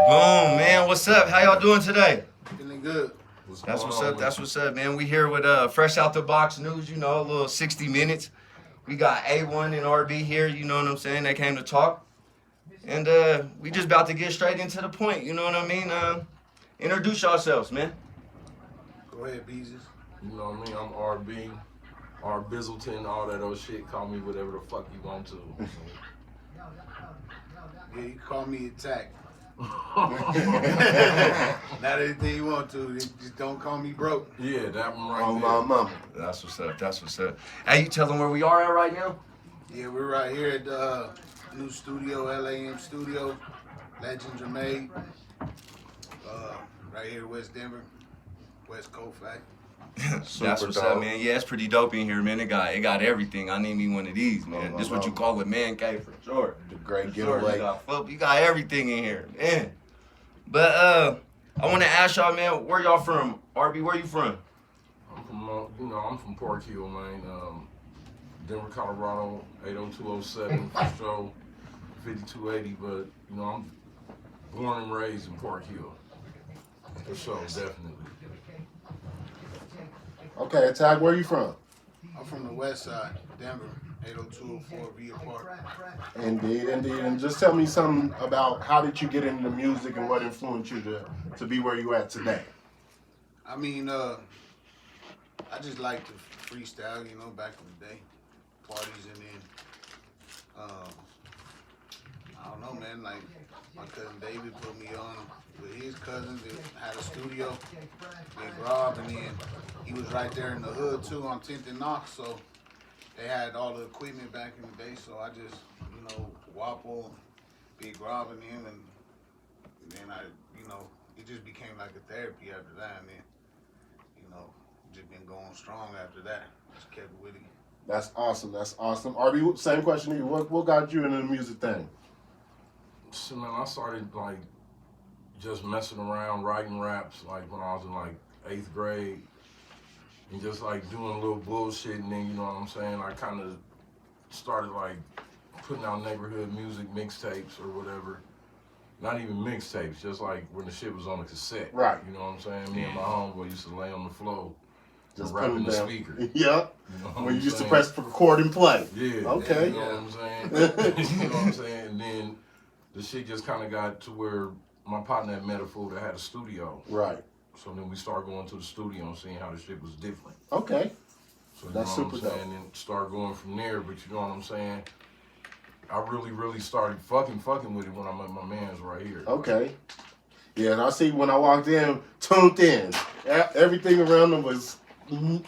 Boom, man. What's up? How y'all doing today? Feeling good. That's what's up. That's what's up, man. We here with fresh out the box news. You know, a little 60 minutes. We got A1 and RB here. You know what I'm saying? They came to talk, and we just about to get straight into the point. You know what I mean? Introduce yourselves, man. Go ahead, Beezus. You know what I mean? I'm RB, R Bizzleton, all that old shit. Call me whatever the fuck you want to. Yeah, you can call me Attack. Not anything you want to. Just don't call me broke. Yeah, that one right Oh, there. my mama. That's what's up. That's what's up. Hey, you tell them where we are at right now? Yeah, we're right here at the new studio, LAM Studio. Legends are made. Right here in West Denver, West Colfax. That's what's dope. up, man. Yeah, it's pretty dope in here, man. It got everything. I need me one of these, man. Oh, This what you call a man cave for sure. The great For sure, getaway. you got everything in here, man. But I want to ask y'all, man, where y'all from? RB, where you from? I'm from, I'm from Park Hill, man. Denver, Colorado, 80207, for sure, 5280. But I'm born and raised in Park Hill. For sure, definitely. Okay, Attack, where you from? I'm from the West Side, Denver, 80204 Villa Park. Indeed. And just tell me something about how did you get into music and what influenced you to be where you at today? I mean, I just like to freestyle, back in the day, parties, and then, I don't know, man, like, my cousin David put me on with his cousins that had a studio, Big Rob, and then he was right there in the hood, too, on 10th and Knox, so they had all the equipment back in the day, so I just, Wapple, Big Rob, and him, and then it just became like a therapy after that, and then, just been going strong after that. Just kept with it. That's awesome. That's awesome. RB, same question to you. What got you into the music thing? So, man, I started, like, just messing around, writing raps, like, when I was in, like, 8th grade. And just, like, doing a little bullshit. And then, you know what I'm saying, I kind of started, like, putting out neighborhood music mixtapes or whatever. Not even mixtapes, just, like, when the shit was on a cassette. Right. You know what I'm saying? Me and my homeboy used to lay on the floor Just and rap in the down. speaker. Yep. You know what When you I'm used to saying? press record and play. Yeah. Okay. You know what I'm saying? You know what I'm saying? And then the shit just kind of got to where my partner at Metafood had a studio. Right. So then we started going to the studio and seeing how the shit was different. Okay. So you That's know what super I'm saying? dope. And start going from there. But you know what I'm saying? I really started fucking with it when I met my mans right here. Okay. Yeah, and I see when I walked in, tuned in. Everything around them was,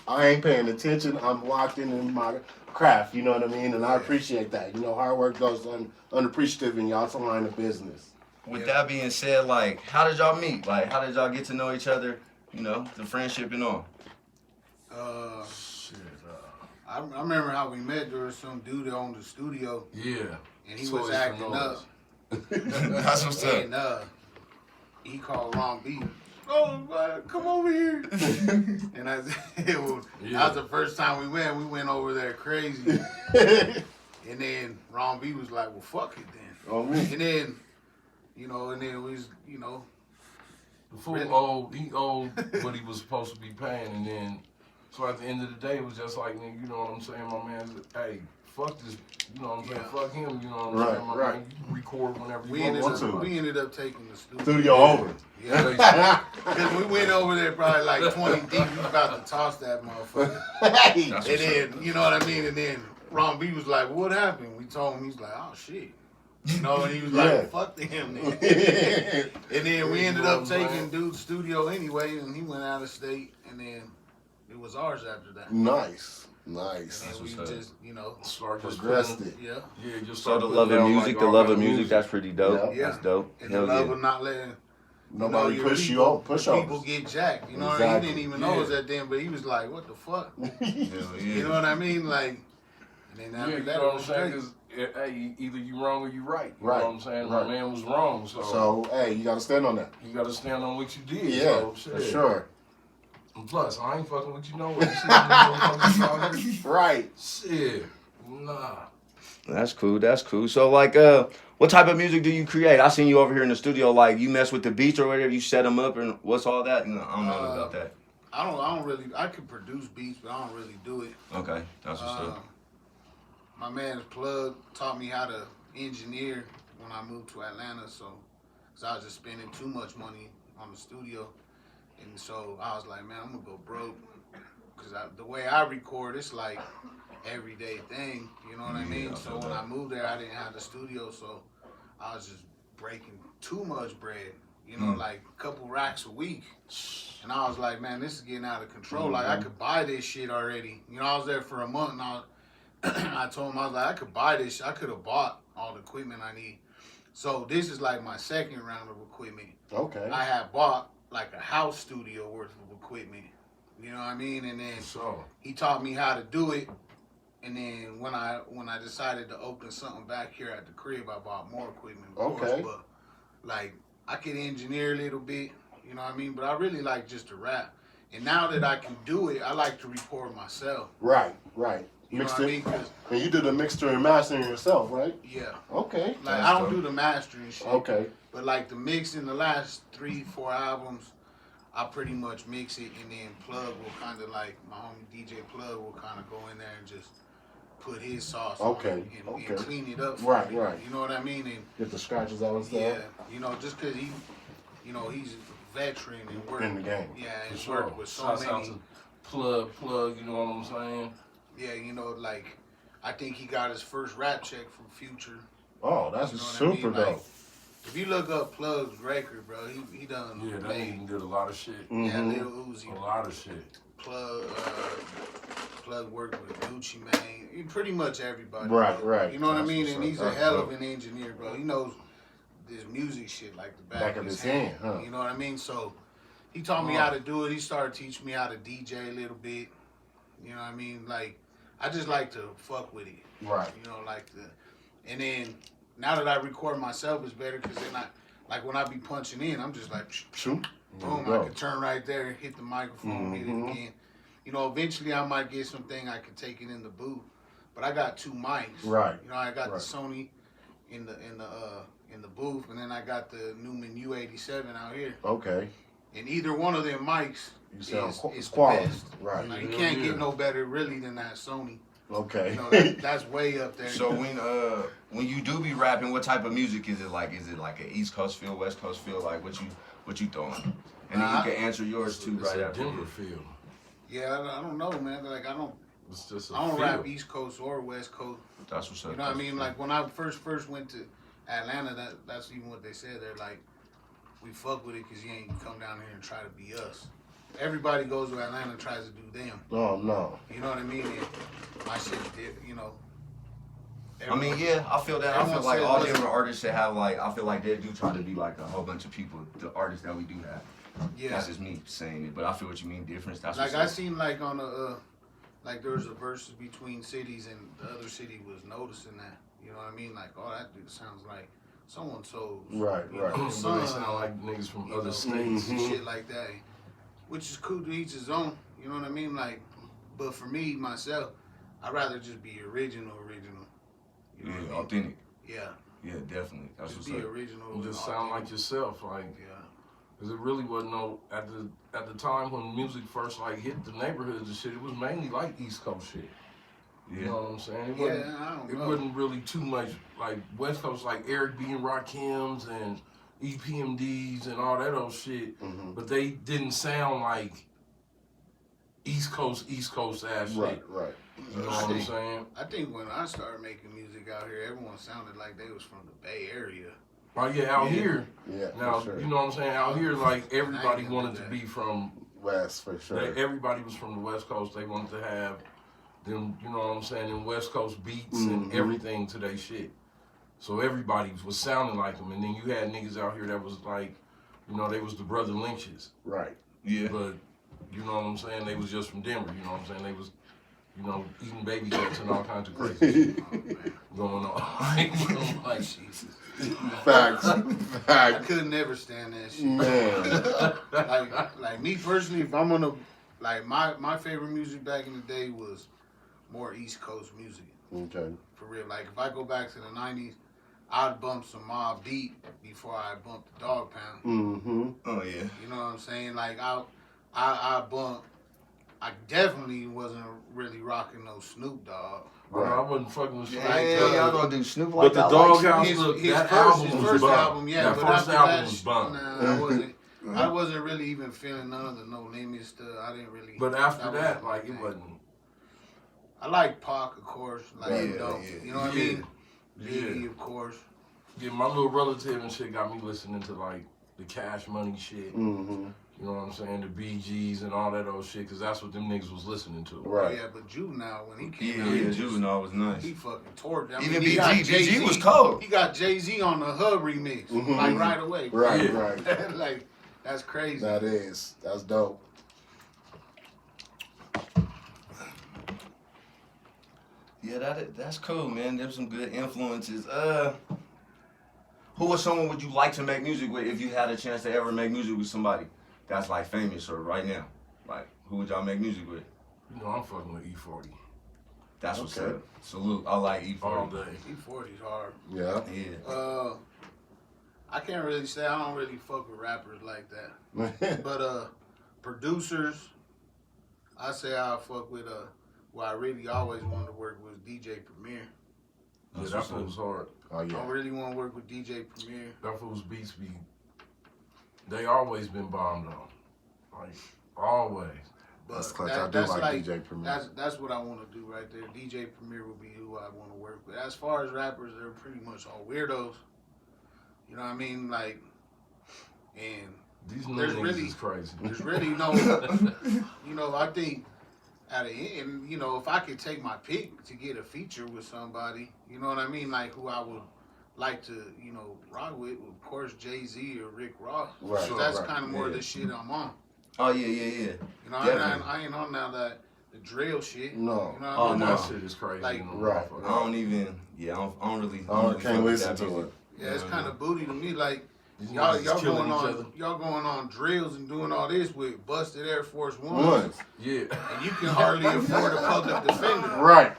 I ain't paying attention. I'm locked in my craft, you know what I mean? And I appreciate that. Hard work goes unappreciative in y'all's line of business. With that being said, like, how did y'all meet? Like, how did y'all get to know each other? The friendship and all. Shit. I remember how we met. There was some dude that owned the studio, Yeah. and he Toys was for acting Noise. up. That's what's up. And he called Ron B. Oh, come over here. And that was the first time we went. We went over there crazy. And then Ron B was like, well, fuck it then. Oh, And then, and then it was, The fool he owed what he was supposed to be paying, and then, so at the end of the day, it was just like, nigga, you know what I'm saying, my man, hey, fuck this, you know what I'm saying, fuck him, you know what I'm saying, my man, you can record whenever you want to. we ended up taking the Studio over. Yeah. Because we went over there probably like 20 deep. We was about to toss that motherfucker. Hey. That's And what's up. then, you know what I mean? And then Ron B was like, what happened? We told him, he's like, oh, shit. And he was like, Yeah. fuck him, then. And then we ended up taking dude's studio anyway, and he went out of state, and then it was ours after that. Nice. And That's we what's up. just, Start just Progressed putting- it. yeah. Yeah, just So start the putting love of down, music, like, the all love that of music, that's pretty dope. Yeah. That's dope. And Hell the love yeah. of not letting Nobody your push you people, off, push people overs. get jacked. You know what I mean? He didn't even know us at then, but he was like, what the fuck? Hell yeah. You know what I mean? Like, and then Yeah, after you that, know it what I'm was saying? straight. 'Cause, hey, either you wrong or you right. You Right, know what I'm saying? right. My man was wrong, So, hey, you got to stand on that. you got to stand on what you did. Yeah, so, for shit. sure. And plus, I ain't fucking with you no way. You see me motherfuckers out here? Right. Shit, nah. That's cool. That's cool. So, like, What type of music do you create? I seen you over here in the studio. Like you mess with the beats or whatever. You set them up and what's all that? You know, I don't know about that. I don't really. I can produce beats, but I don't really do it. Okay, that's what's up. My man Plug taught me how to engineer when I moved to Atlanta. So, cause I was just spending too much money on the studio, and so I was like, man, I'm gonna go broke. Cause the way I record, it's like everyday thing. You know what I mean? So when I moved there, I didn't have the studio, so I was just breaking too much bread. You know, like a couple racks a week. And I was like, man, this is getting out of control. Like, I could buy this shit already. You know, I was there for a month, and I told him, I was like, I could buy this. I could have bought all the equipment I need. So this is like my second round of equipment. Okay. I had bought like a house studio worth of equipment. You know what I mean? And then he taught me how to do it. And then when I decided to open something back here at the crib, I bought more equipment. Of course, but like I could engineer a little bit, you know what I mean? But I really like just to rap. And now that I can do it, I like to record myself. Right. You know what I mean? And you do the mixture and mastering yourself, right? Yeah. Okay. Like I don't do the mastering shit. Okay. But like the mix in the last 3-4 albums, I pretty much mix it, and then Plug will kind of like, my homie DJ Plug will kind of go in there and just put his sauce on it and clean it up for me. Right. You know what I mean? And get the scratches out and stuff. Yeah, you know, just because he, you know, he's a veteran and worked in the game. Yeah, and worked with so many. Out to plug, you know what I'm saying? Yeah, you know, like, I think he got his first rap check from Future. Oh, that's super dope. Like, if you look up Plug's record, bro, he done. Yeah, that nigga did a lot of shit. Yeah, Lil Uzi. A lot of shit. Plug worked with Gucci Mane. Pretty much everybody. Right. You know what I mean? And he's a hell of an engineer, bro. He knows this music shit like the back of his hand. Huh? You know what I mean? So he taught me how to do it. He started teaching me how to DJ a little bit. You know what I mean? Like, I just like to fuck with it. Right. You know, and then now that I record myself, it's better because then like when I be punching in, I'm just like, boom, I can turn right there, hit the microphone, hit it again. You know, eventually I might get something I can take it in the booth, but I got 2 mics. Right. You know, I got the Sony in the booth, and then I got the Newman U87 out here. Okay. And either one of them mics is quality. best. Right. Like, you can't get no better really than that Sony. Okay. You know, that's way up there. So when you do be rapping, what type of music is it like? Is it like an East Coast feel, West Coast feel? Like what you throwing? And then you can answer yours too right after. Denver feel. Yeah, I don't know, man. Like I don't rap East Coast or West Coast. That's what's up. You know what I mean? Like when I first went to Atlanta, that's even what they said. They're like, we fuck with it because you ain't come down here and try to be us. Everybody goes to Atlanta and tries to do them. Oh no. You know what I mean? And my shit, you know. I mean, yeah, I feel that. I feel like all different artists should have like. I feel like they do try to be like a whole bunch of people. The artists that we do have. Yeah. That's just me saying it, but I feel what you mean. Difference. That's like I seen like on like there was a versus between cities, and the other city was noticing that. You know what I mean? Like, oh, that dude sounds like someone sold. Right. They sound like niggas from other states and shit like that, which is cool to each his own. You know what I mean? Like, but for me myself, I'd rather just be original. You know what I mean? Authentic. Yeah. Yeah, definitely. That's just what's be up. original. You just sound like yourself, like. Yeah. Cause it really wasn't no at the time when music first like hit the neighborhoods and shit. It was mainly like East Coast shit. You know what I'm saying? It wasn't really too much like West Coast, like Eric B and Rakims and EPMDs and all that old shit. But they didn't sound like East Coast ass shit. Right. You know what I'm saying? I think when I started making music out here, everyone sounded like they was from the Bay Area. Oh yeah, out here. Yeah. Now for sure. you know what I'm saying. Out here, like everybody wanted to be from West for sure. Everybody was from the West Coast. They wanted to have them, you know what I'm saying, them West Coast beats and everything to their shit. So everybody was sounding like them. And then you had niggas out here that was like, you know, they was the Brother Lynches. Right. Yeah. But, you know what I'm saying, they was just from Denver, you know what I'm saying? They was, you know, eating baby guts and all kinds of crazy shit going on. Like, Jesus. Facts. I could never stand that shit. Man. like me personally, if I'm gonna like my favorite music back in the day was more East Coast music. Okay. For real. Like if I go back to the 90s, I'd bump some Mobb Deep before I bumped the Dog Pound. Mm-hmm. Oh yeah. You know what I'm saying? Like I bumped. I definitely wasn't really rocking no Snoop Dogg. Right. I wasn't fucking with Snoop. Yeah, y'all gonna do Snoop But like the that? Doghouse, His look, his that first, album his was first bump. album, yeah. That But first after album that, was bump. Nah, I wasn't really even feeling none of the No Limit stuff. I didn't really. But after that, wasn't like, my it thing. wasn't. I like Pac, of course. Like, Yeah, dope. yeah. You know what I Yeah. mean? Biggie, of course. Yeah, my little relative and shit got me listening to, like, the Cash Money shit. Mm-hmm. You know what I'm saying? The Bee Gees and all that old shit, because that's what them niggas was listening to. Right. Yeah, but Juvenile, when he came Yeah, out, he yeah, just- Juvenile was nice. he fucking tore it. I Even mean, he got BG, BG Jay-Z. was cold. He got Jay-Z on the Hub remix, Mhm. like right away. Right, Yeah. right. Like, that's crazy. That's dope. Yeah, that's cool, man. There's some good influences. Who or someone would you like to make music with if you had a chance to ever make music with somebody that's like famous or right now? Like, who would y'all make music with? You know, I'm fucking with E40 That's what's Okay. up. Salute. I like all E40. day. E40's hard. Yeah. Yeah. I can't really say I don't really fuck with rappers like that. But producers, I say I fuck with what I really always wanted to work with DJ Premier. Yeah, That's that what's up. fool's hard. Oh I yeah. really want to work with DJ Premier. That fool's beats be, they always been bombed on. Like, always. But That's clutch. that- I do that's like DJ Premier. That's what I want to do right there. DJ Premier will be who I want to work with. As far as rappers, they're pretty much all weirdos. You know what I mean? Like, and These There's niggas really- is crazy. there's really no, you know, I think at the end, you know, if I could take my pick to get a feature with somebody, you know what I mean? Like who I would like to, you know, rock with, of course, Jay-Z or Rick Ross. Right, So that's right, kind of more yeah. the shit I'm on. Oh yeah, yeah, yeah. You know, Definitely. I ain't on now that the drill shit. No. You know what Oh, I mean? no. That shit is crazy. Like- you know, Right. motherfucker. I don't even. Yeah, I don't really. I really can't fuck with listen that to music. it. Yeah, it's kind of booty to me. Like These y'all, niggas is y'all killing going each other. on, y'all going on drills and doing all this with busted Air Force One, Once. Yeah. and you can hardly afford a public defender. Right.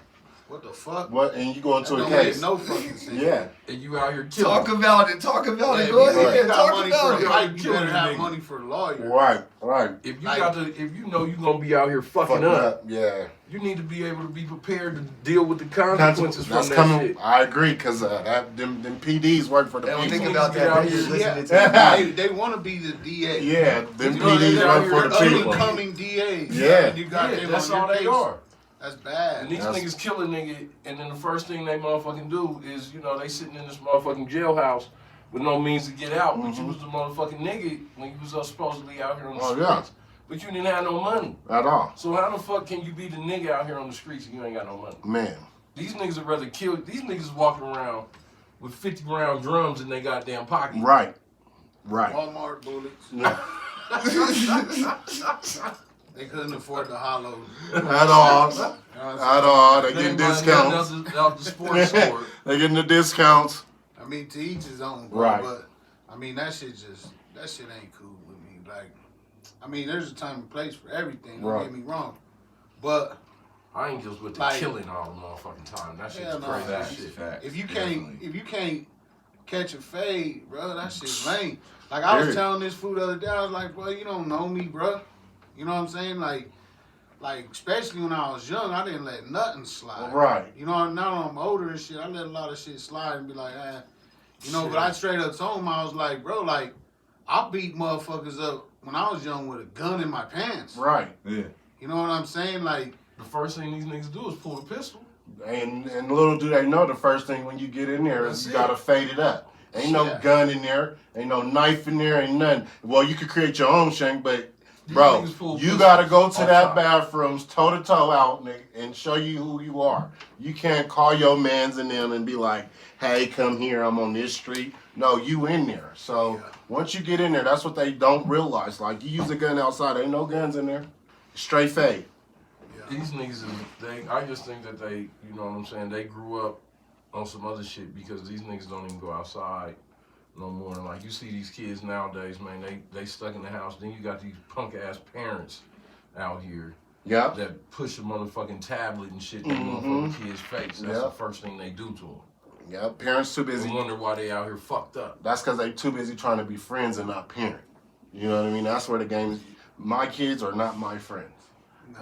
What the fuck? What? And you go into That a don't make case. no fucking sense. Yeah. And you out here killing. Talk about it. Talk about Yeah, it. if Go you ahead. got Talk money about for a it. fight, you Killing better a have nigga. money for a lawyer. Right. Right. If you Like- got to, if you know you're gonna be out here fucking Fucking up, up. Yeah. you need to be able to be prepared to deal with the consequences from That's that coming. shit. I agree, cause them PDs work for the They don't people. think These about niggas that. out They just here- listening to Yeah. you. They want to be the DA. Yeah, them You know, they PDs out work here for the up and people. Upcoming DAs. Yeah. And you got Yeah, them that's on all your they case. are. That's bad. And these That's- niggas kill a nigga, and then the first thing they motherfucking do is, you know, they sitting in this motherfucking jailhouse with no means to get out. But you was the motherfucking nigga when you was supposedly out here on the Oh, streets. yeah. But you didn't have no money. At all. So how the fuck can you be the nigga out here on the streets and you ain't got no money? Man. These niggas would rather kill. These niggas is walking around with 50 round drums in their goddamn pocket. Right. Right. Walmart bullets. They couldn't afford the hollows. At all. You know what I'm saying? At all. They They getting ain't buying nothing discounts. out the sports store. They getting the discounts. I mean, to each his own, bro. Right. But I mean, that shit ain't cool with me. Like, I mean, there's a time and place for everything. Don't Right. get me wrong. But I ain't just with the Like- killing all the motherfucking time. That shit's Hell no. crazy Facts, shit. facts. if you Definitely. can't catch a fade, bro, that shit's lame. Like I was Period. telling this fool the other day, I was like, bro, you don't know me, bro. You know what I'm saying? Like especially when I was young, I didn't let nothing slide. Right. You know, now I'm older and shit, I let a lot of shit slide and be like, you know, but I straight up told him, I was like, bro, like, I beat motherfuckers up when I was young with a gun in my pants. Right. Yeah. You know what I'm saying? Like, The first thing these niggas do is pull a pistol. And little do they know, the first thing when you get in there is That's you it. gotta fade it up. Ain't no Yeah. gun in there. Ain't no knife in there. Ain't nothing. Well, you could create your own shank, but These bro, niggas pull you pistols gotta go to off that top. bathrooms toe to toe out, nigga, and show you who you are. You can't call your mans in them and be like, "Hey, come here. I'm on this street." No, you in there. So Yeah. once you get in there, that's what they don't realize. Like you use a gun outside, ain't no guns in there. Straight fade. These niggas is I just think that they, you know what I'm saying, they grew up on some other shit because these niggas don't even go outside no more. Like you see these kids nowadays, man, they stuck in the house. Then you got these punk ass parents out here Yep. that push a motherfucking tablet and shit in the Mhm. motherfucking kid's face. That's Yeah. the first thing they do to them. Yep. Parents too busy. And wonder why they out here fucked up. That's because they too busy trying to be friends and not parent. You know what I mean? That's where the game is. My kids are not my friends.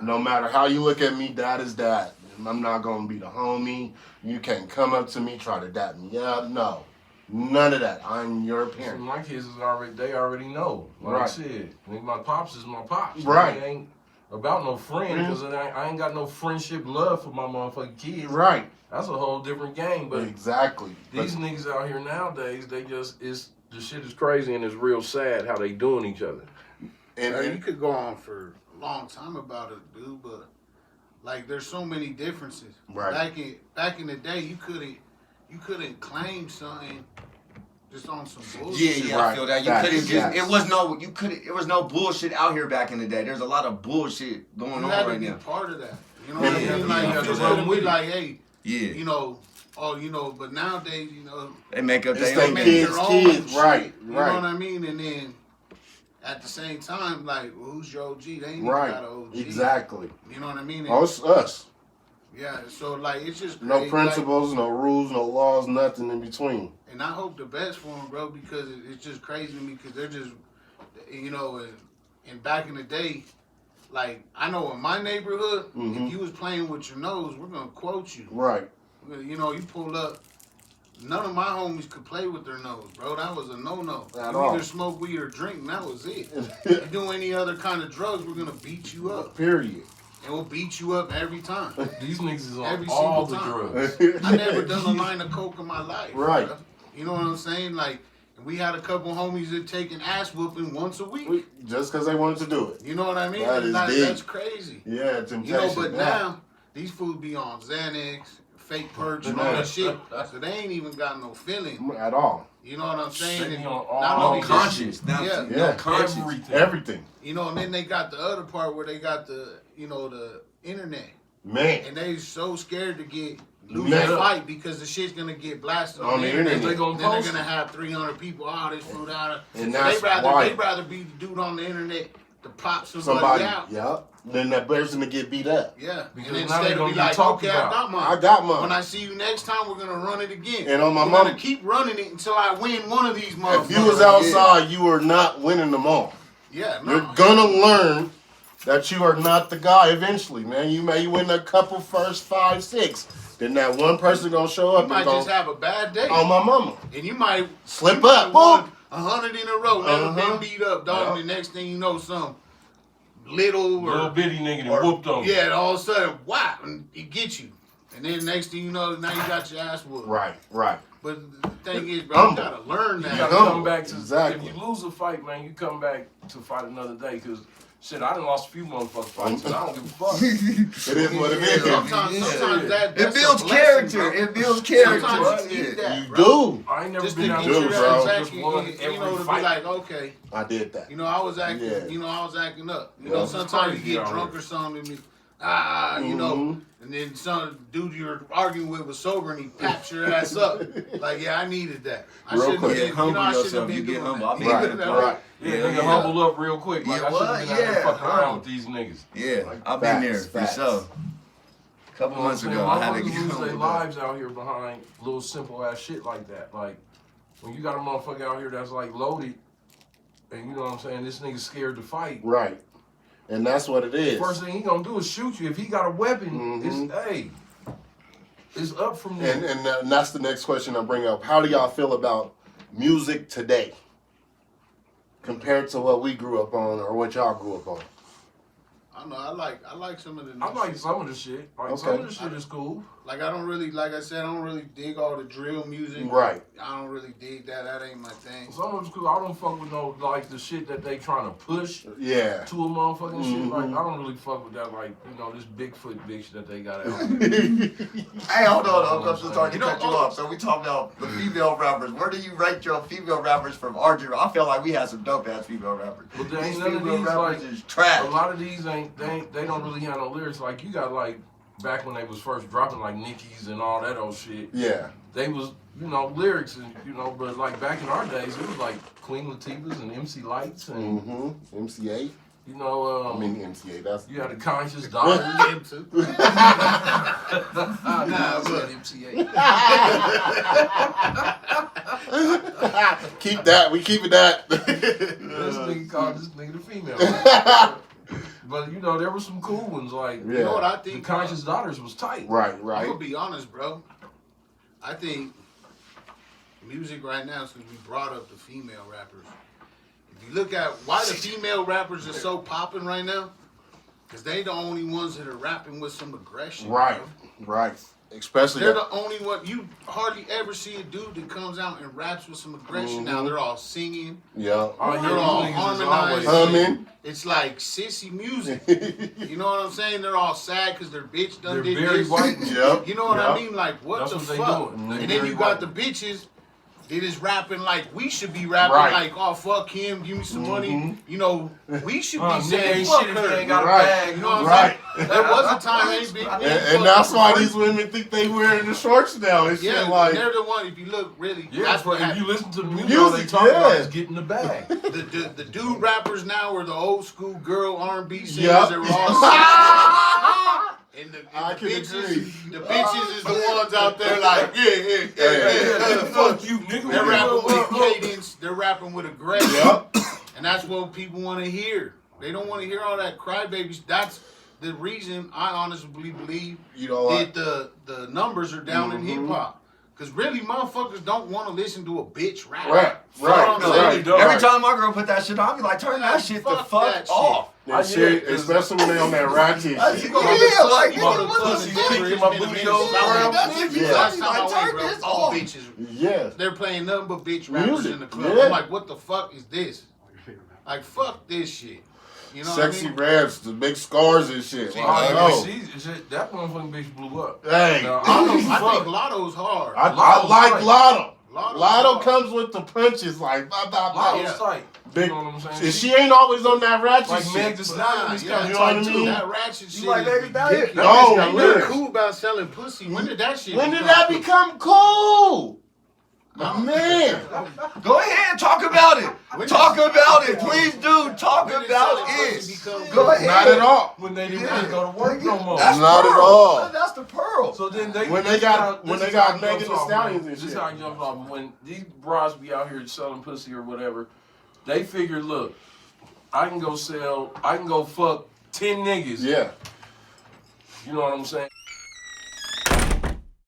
No matter how you look at me, dad is dad. I'm not going to be the homie. You can't come up to me, try to dap me up. No. None of that. I'm your So parent. my kids is already know. Like I Right. said, my pops is my pops. Right. It ain't about no friend because I ain't got no friendship love for my motherfucking kids. Right. That's a whole different game. But Exactly. these niggas out here nowadays, they just the shit is crazy and it's real sad how they doing each other. You could go on for a long time about it, dude, but like there's so many differences. Right. Back in the day, you couldn't claim something just on some bullshit. Yeah, I feel that. You Facts, couldn't just. facts. It was no bullshit out here back in the day. There's a lot of bullshit going You on had to right be now. part of that. You know Yeah, what I mean? yeah, Like you you have to just run couldn't with be it. like, hey, Yeah, you know, but nowadays, you know, they make up It's their they own make game. kids, their own kids, shit, right, You right. know what I mean? And then at the same time, like, well, who's your OG? They ain't even Right. got an OG. Exactly. You know what I mean? Oh, it's us. Yeah. So like, it's just No crazy. principles, no rules, no laws, nothing in between. Like, and I hope the best for them, bro, because it's just crazy to me because they're just, you know, and back in the day, like I know in my neighborhood, Mhm. if you was playing with your nose, we're gonna quote you. Right. You know, you pull up. None of my homies could play with their nose, bro. That was a no-no. At You all. either smoke weed or drink, and that was it. You do any other kind of drugs, we're gonna beat you up, Period. and we'll beat you up every time. These niggas is on Every all the single time. drugs. I never done a line of coke in my life. Right. Bro. You know what I'm saying? Like, we had a couple homies that taking ass whooping once a week. Just because they wanted to do it. You know what I mean? That is Like, deep. that's crazy. Yeah, temptation. You know, but yeah. now these fools be on Xanax, fake perch, and all that shit. So they ain't even got no feeling. At all. You know what I'm saying? They be And on not all only No that, conscience. Now, Yeah. no Yeah. conscience. Everything. Everything. you know, and then they got the other part where they got the, you know, the internet. Man. And they so scared to lose Man. that fight because the shit's gonna get blasted On on the the internet. internet. They gonna And then they're post gonna it. have 300 people, this food out. And So that's they'd why rather be the dude on the internet to pop somebody, out. yep. Then that person to get beat up. Yeah. Because And then now they instead of gonna be be like, talked okay, about. I got mine. I got mine. When I see you next time, we're gonna run it again. And on my we're mom- gonna keep running it until I win one of these motherfuckers. If you was outside, you are not winning them all. Yeah, no. You're gonna learn that you are not the guy eventually, man. You may win a couple first 5, 6. Then that one person gonna show You up might and just go, have a bad day. on my mama. And you might Slip you might up, won boom. 100 in a row, never Uh-huh. been beat up, dog. Yeah. The next thing you know, some little Little or bitty nigga or- that whooped on you. yeah, and all of a sudden, whap, and it gets you. And then next thing you know, now you got your ass whooped. Right, right. But the thing is, bro, you Humble. gotta learn You that. gotta Humble. come back to Exactly. If you lose a fight, man, you come back to fight another day. Cause shit, I done lost a few motherfucking fights, and I don't give a fuck. It is what it Yeah. is. Sometimes Yeah. that's It builds a blessing, character. bro. It builds character. Sometimes you need that, You bro. do. I ain't never Just to been get out do, your there bro. ass just back, won you every know, to be fight. like, okay, I did that. you know, I was acting, Yeah. you know, I was acting up. You Yeah. know, It's sometimes you crazy get out drunk here. or something, and you know, Mhm. and then some dude you're arguing with was sober and he paps your ass up. Like, yeah, I needed that. I Real shouldn't have quick. been, Yeah, humble I shouldn't yourself. have You been get doing humble. that. I mean, Right, you know, right. Yeah, Yeah, nigga, yeah. humble up real quick. Like, Yeah, I should've what? been out there Yeah, fucking around humble. with these niggas. Yeah, Like, I've been there facts, for facts. sure. A couple You know months what I'm ago, saying? I had to Motherfuckers get lose on their with lives out here behind little simple ass shit like that. Like when you got a motherfucker out here that's like loaded, and you know what I'm saying, this nigga's scared to fight. Right. And that's what it is. First thing he gonna do is shoot you. If he got a weapon, Mhm. it's up from there. And that's the next question I bring up. How do y'all feel about music today compared to what we grew up on or what y'all grew up on? I don't know. I like some of the. I new like shit. some of the shit. Like some Okay. of the shit is cool. Like I don't really, like I said, I don't really dig all the drill music. Right. I don't really dig that. That ain't my thing. Some of it's cool. I don't fuck with no like the shit that they trying to push Yeah. to a motherfucking shit. Like Mhm. I don't really fuck with that. Like you know this Bigfoot bitch that they got out. Hey, hold on, I'm so sorry to You know, cut you off. So we talking about the female rappers. Where do you rate your female rappers from Argent? I feel like we had some dope ass female rappers. But there These ain't none of female these rappers like is trash. a lot of these they don't really have no lyrics. Like you got like back when they was first dropping like Nicki's and all that old shit. Yeah. They was you know lyrics and you know but like back in our days it was like Queen Latifah's and MC Lights and Mm-hmm. MC8. You know, I mean, MCA. That's you had the conscious daughters. Him too. Nah, I said MCA. keep that. We keeping that. This nigga called this nigga the female. But you know, there were some cool ones like Yeah. You know what I the think? conscious daughters was tight. Right, I'm right. gonna be honest, bro. I think music right now, since we brought up the female rappers, if you look at why the female rappers are so popping right now, because they the only ones that are rapping with some aggression. Right, bro. right. Especially They're the only one. You hardly ever see a dude that comes out and raps with some aggression. Now they're all singing. yeah. Oh, yeah, They're all these niggas is harmonized. always- Humming. It's like sissy music. You know what I'm saying? They're all sad because their bitch done They're did very this. white. Yep. You know what yep. I mean? Like, what That's the what they fuck? doing. They And then very you got white. the bitches that is rapping like we should be rapping, Right. like, oh, fuck him, give me some money. You know, we should be Nigga saying, ain't fuck shit if you her. ain't got Right. a bag. You know what I'm Right. saying? There was a time, ain't big. And that's why these women think they wearing the shorts now and shit. Yeah, Like, they're the one, if you look really, Yeah, that's but what if happened. you listen to the music, all they Music, talk about yeah. is getting the bag. The dude rappers now are the old school girl R&B singers Yep. that were all and I the can bitches, agree. the bitches is the ones out there like, yeah. Nigga, fuck you, nigga. They're rapping with cadence, they're rapping with aggression, Yep. and that's what people want to hear. They don't want to hear all that crybabies. That's the reason I honestly believe You know what? that the numbers are down in hip hop. Because really, motherfuckers don't want to listen to a bitch rap. Right, You know what right, I'm no, saying? they don't. Every time my girl put that shit on, I be like, turn that shit the Fuck fuck that shit. off. And shit, especially when they on that ratchet I shit. see- go to the Yeah, club, like, you go to the what club the and fuck? get Kicking my booty hole around. That's it, Yeah. Last like, time I turn went, bro, this all off. bitches. Yeah. They're playing nothing but bitch rappers Music, in the club. yeah. I'm like, what the fuck is this? Like, fuck this shit. You know Sexy what I mean? Reds, the big scars and shit. Like, Oh, oh. that motherfucking bitch blew up. Hey. Now, I don't give a I fuck. think Lotto's hard. I Lotto's like tight. Lotto. Lotto's Lotto hard. comes with the punches, like, blah, blah, blah. Lotto's Yeah. tight. Big, You know what I'm saying? and she ain't always on that ratchet Like shit. Meg Thee Stallion is Nah, kind yeah. of You know what I tight mean? too. That ratchet shit like is Meg Thee Stallion? ridiculous. No, That bitch got yeah. real cool about selling pussy. When did that shit When did become that cool? become cool? Man. Go ahead, talk about it. When Talk did- about it. Please do. Talk When did about selling pussy it. become Go cool? ahead. Not at all. When they didn't want to go to work no more. That's Not at pearl. all. That's the pearl. So then they When they this got- how- when this they is got how it Megan jumps Thee off, Stallions man. and This is shit. how it jumps off. When these bras be out here selling pussy or whatever, they figure, look, I can go fuck 10 niggas. Yeah. You know what I'm saying?